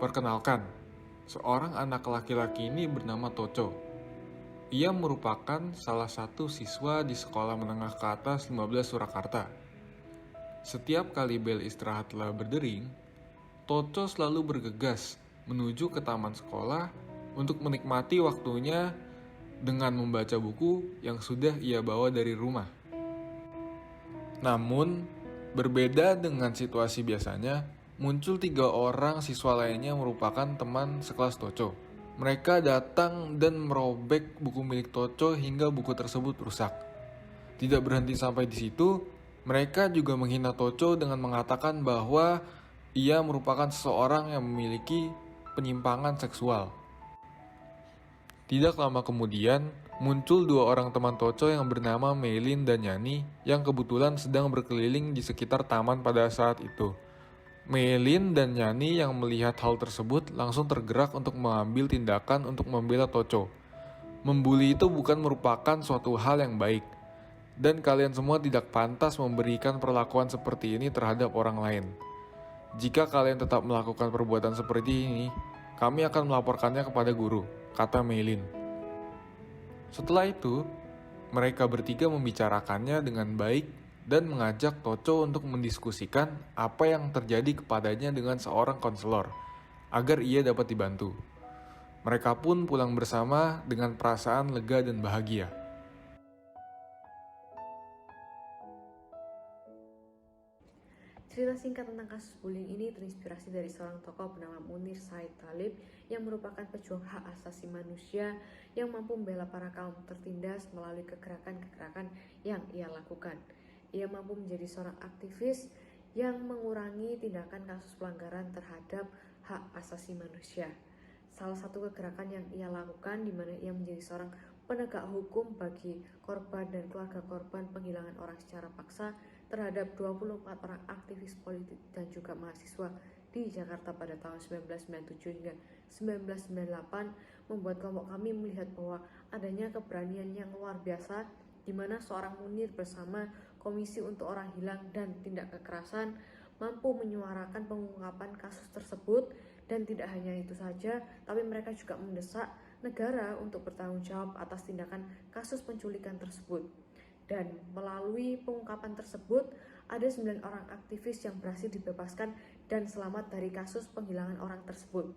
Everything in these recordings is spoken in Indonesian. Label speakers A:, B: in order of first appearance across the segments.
A: Perkenalkan, seorang anak laki-laki ini bernama Toco. Ia merupakan salah satu siswa di sekolah menengah ke atas 15 Surakarta. Setiap kali bel istirahat telah berdering, Toco selalu bergegas menuju ke taman sekolah untuk menikmati waktunya dengan membaca buku yang sudah ia bawa dari rumah. Namun, berbeda dengan situasi biasanya, muncul 3 orang siswa lainnya merupakan teman sekelas Toco. Mereka datang dan merobek buku milik Toco hingga buku tersebut rusak. Tidak berhenti sampai di situ, mereka juga menghina Toco dengan mengatakan bahwa ia merupakan seseorang yang memiliki penyimpangan seksual. Tidak lama kemudian, muncul 2 orang teman Toco yang bernama Melin dan Yani yang kebetulan sedang berkeliling di sekitar taman pada saat itu. Melin dan Yani yang melihat hal tersebut langsung tergerak untuk mengambil tindakan untuk membela Toco. Membuli itu bukan merupakan suatu hal yang baik, dan kalian semua tidak pantas memberikan perlakuan seperti ini terhadap orang lain. Jika kalian tetap melakukan perbuatan seperti ini, kami akan melaporkannya kepada guru, kata Melin. Setelah itu, mereka bertiga membicarakannya dengan baik dan mengajak Toco untuk mendiskusikan apa yang terjadi kepadanya dengan seorang konselor, agar ia dapat dibantu. Mereka pun pulang bersama dengan perasaan lega dan bahagia.
B: Cerita singkat tentang kasus bullying ini terinspirasi dari seorang tokoh bernama Munir Said Talib yang merupakan pejuang hak asasi manusia yang mampu membela para kaum tertindas melalui kegerakan-kegerakan yang ia lakukan. Ia mampu menjadi seorang aktivis yang mengurangi tindakan kasus pelanggaran terhadap hak asasi manusia. Salah satu kegerakan yang ia lakukan di mana ia menjadi seorang penegak hukum bagi korban dan keluarga korban penghilangan orang secara paksa terhadap 24 orang aktivis politik dan juga mahasiswa di Jakarta pada tahun 1997 hingga 1998 membuat kelompok kami melihat bahwa adanya keberanian yang luar biasa di mana seorang Munir bersama Komisi untuk Orang Hilang dan Tindak Kekerasan mampu menyuarakan pengungkapan kasus tersebut. Dan tidak hanya itu saja, tapi mereka juga mendesak negara untuk bertanggung jawab atas tindakan kasus penculikan tersebut. Dan melalui pengungkapan tersebut, ada 9 orang aktivis yang berhasil dibebaskan dan selamat dari kasus penghilangan orang tersebut.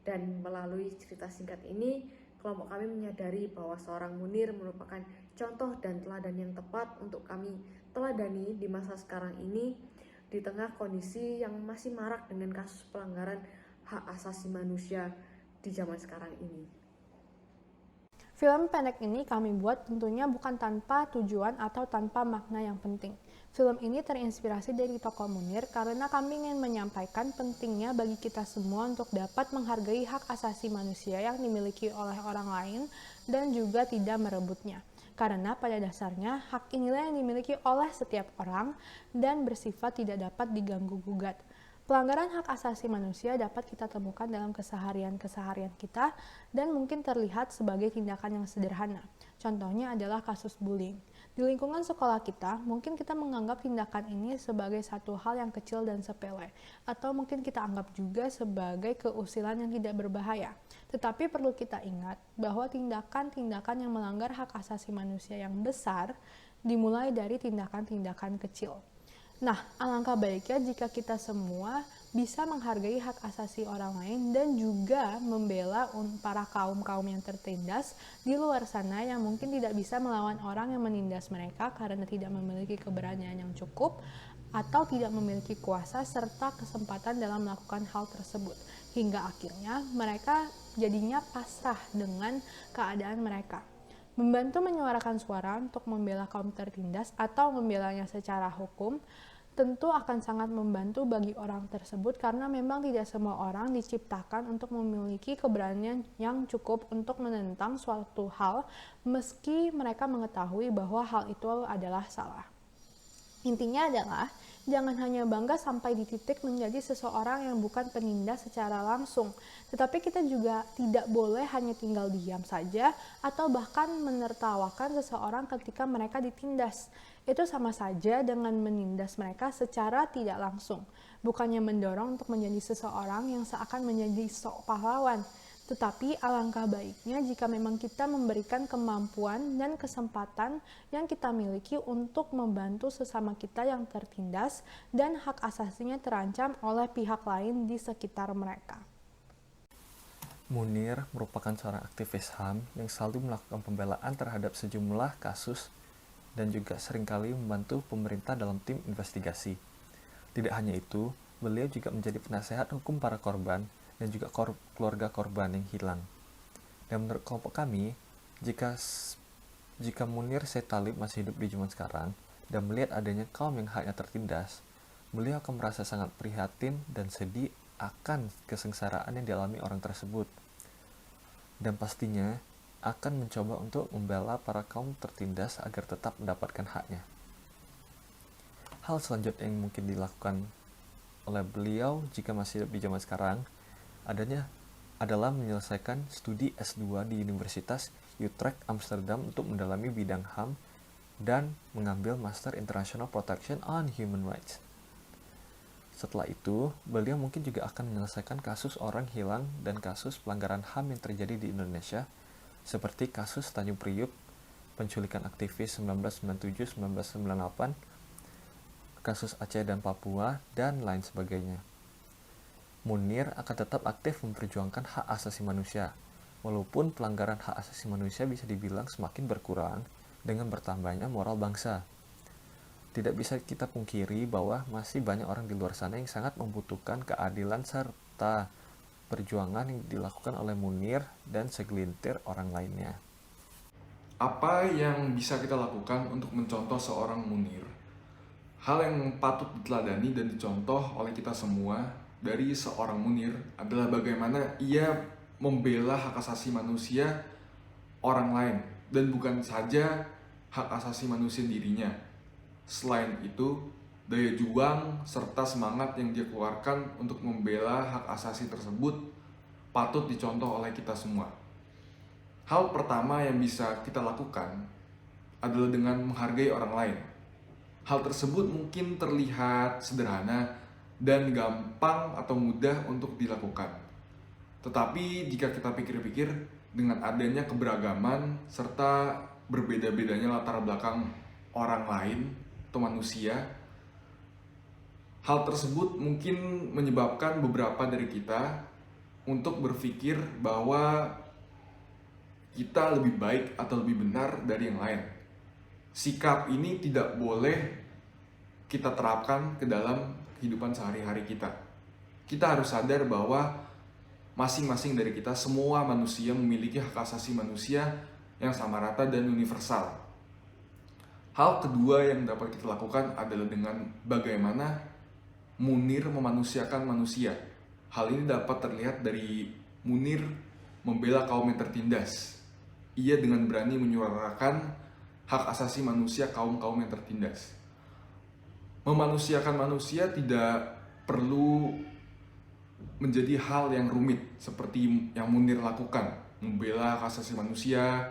B: Dan melalui cerita singkat ini, kelompok kami menyadari bahwa seorang Munir merupakan contoh dan teladan yang tepat untuk kami teladani di masa sekarang ini, di tengah kondisi yang masih marak dengan kasus pelanggaran hak asasi manusia di zaman sekarang ini.
C: Film pendek ini kami buat tentunya bukan tanpa tujuan atau tanpa makna yang penting. Film ini terinspirasi dari tokoh Munir karena kami ingin menyampaikan pentingnya bagi kita semua untuk dapat menghargai hak asasi manusia yang dimiliki oleh orang lain dan juga tidak merebutnya. Karena pada dasarnya hak inilah yang dimiliki oleh setiap orang dan bersifat tidak dapat diganggu-gugat. Pelanggaran hak asasi manusia dapat kita temukan dalam keseharian kita dan mungkin terlihat sebagai tindakan yang sederhana. Contohnya adalah kasus bullying. Di lingkungan sekolah kita, mungkin kita menganggap tindakan ini sebagai satu hal yang kecil dan sepele, atau mungkin kita anggap juga sebagai keusilan yang tidak berbahaya. Tetapi perlu kita ingat bahwa tindakan-tindakan yang melanggar hak asasi manusia yang besar dimulai dari tindakan-tindakan kecil. Nah, alangkah baiknya jika kita semua bisa menghargai hak asasi orang lain dan juga membela para kaum-kaum yang tertindas di luar sana yang mungkin tidak bisa melawan orang yang menindas mereka karena tidak memiliki keberanian yang cukup atau tidak memiliki kuasa serta kesempatan dalam melakukan hal tersebut. Hingga akhirnya mereka jadinya pasrah dengan keadaan mereka. Membantu menyuarakan suara untuk membela kaum tertindas atau membelanya secara hukum tentu akan sangat membantu bagi orang tersebut karena memang tidak semua orang diciptakan untuk memiliki keberanian yang cukup untuk menentang suatu hal meski mereka mengetahui bahwa hal itu adalah salah. Intinya adalah, jangan hanya bangga sampai di titik menjadi seseorang yang bukan penindas secara langsung, tetapi kita juga tidak boleh hanya tinggal diam saja atau bahkan menertawakan seseorang ketika mereka ditindas. Itu sama saja dengan menindas mereka secara tidak langsung, bukannya mendorong untuk menjadi seseorang yang seakan menjadi sok pahlawan. Tetapi alangkah baiknya jika memang kita memberikan kemampuan dan kesempatan yang kita miliki untuk membantu sesama kita yang tertindas dan hak asasinya terancam oleh pihak lain di sekitar mereka.
D: Munir merupakan seorang aktivis HAM yang selalu melakukan pembelaan terhadap sejumlah kasus dan juga seringkali membantu pemerintah dalam tim investigasi. Tidak hanya itu, beliau juga menjadi penasehat hukum para korban dan juga keluarga korban yang hilang. Dan menurut kelompok kami, jika Munir Said Talib masih hidup di zaman sekarang dan melihat adanya kaum yang haknya tertindas, beliau akan merasa sangat prihatin dan sedih akan kesengsaraan yang dialami orang tersebut. Dan pastinya akan mencoba untuk membela para kaum tertindas agar tetap mendapatkan haknya. Hal selanjutnya yang mungkin dilakukan oleh beliau jika masih hidup di zaman sekarang adalah menyelesaikan studi S2 di Universitas Utrecht Amsterdam untuk mendalami bidang HAM dan mengambil Master International Protection on Human Rights. Setelah itu, beliau mungkin juga akan menyelesaikan kasus orang hilang dan kasus pelanggaran HAM yang terjadi di Indonesia, seperti kasus Tanjung Priuk, penculikan aktivis 1997-1998, kasus Aceh dan Papua, dan lain sebagainya. Munir akan tetap aktif memperjuangkan hak asasi manusia, walaupun pelanggaran hak asasi manusia bisa dibilang semakin berkurang dengan bertambahnya moral bangsa. Tidak bisa kita pungkiri bahwa masih banyak orang di luar sana yang sangat membutuhkan keadilan serta perjuangan yang dilakukan oleh Munir dan segelintir orang lainnya.
A: Apa yang bisa kita lakukan untuk mencontoh seorang Munir? Hal yang patut diteladani dan dicontoh oleh kita semua dari seorang Munir adalah bagaimana ia membela hak asasi manusia orang lain dan bukan saja hak asasi manusia dirinya. Selain itu, daya juang serta semangat yang dia keluarkan untuk membela hak asasi tersebut patut dicontoh oleh kita semua. Hal pertama yang bisa kita lakukan adalah dengan menghargai orang lain. Hal tersebut mungkin terlihat sederhana dan gampang atau mudah untuk dilakukan. Tetapi jika kita pikir-pikir, dengan adanya keberagaman serta berbeda-bedanya latar belakang orang lain atau manusia, hal tersebut mungkin menyebabkan beberapa dari kita untuk berpikir bahwa kita lebih baik atau lebih benar dari yang lain. Sikap ini tidak boleh kita terapkan ke dalam kehidupan sehari-hari kita. Kita harus sadar bahwa masing-masing dari kita, semua manusia memiliki hak asasi manusia yang sama rata dan universal. Hal kedua yang dapat kita lakukan adalah dengan bagaimana Munir memanusiakan manusia. Hal ini dapat terlihat dari Munir membela kaum yang tertindas. Ia dengan berani menyuarakan hak asasi manusia kaum-kaum yang tertindas. Memanusiakan manusia tidak perlu menjadi hal yang rumit seperti yang Munir lakukan, membela hak asasi manusia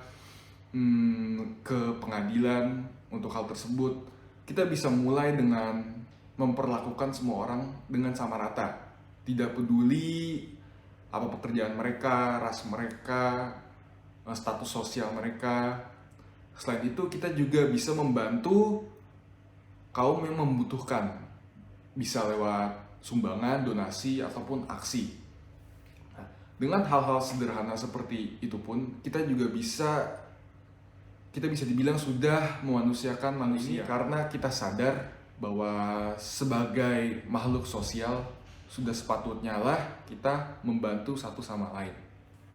A: ke pengadilan untuk hal tersebut. Kita bisa mulai dengan memperlakukan semua orang dengan sama rata, tidak peduli apa pekerjaan mereka, ras mereka, status sosial mereka. Selain itu, kita juga bisa membantu kaum yang membutuhkan, bisa lewat sumbangan, donasi, ataupun aksi. Nah, dengan hal-hal sederhana seperti itu pun, kita bisa dibilang sudah memanusiakan manusia, karena kita sadar bahwa sebagai makhluk sosial sudah sepatutnya lah kita membantu satu sama lain.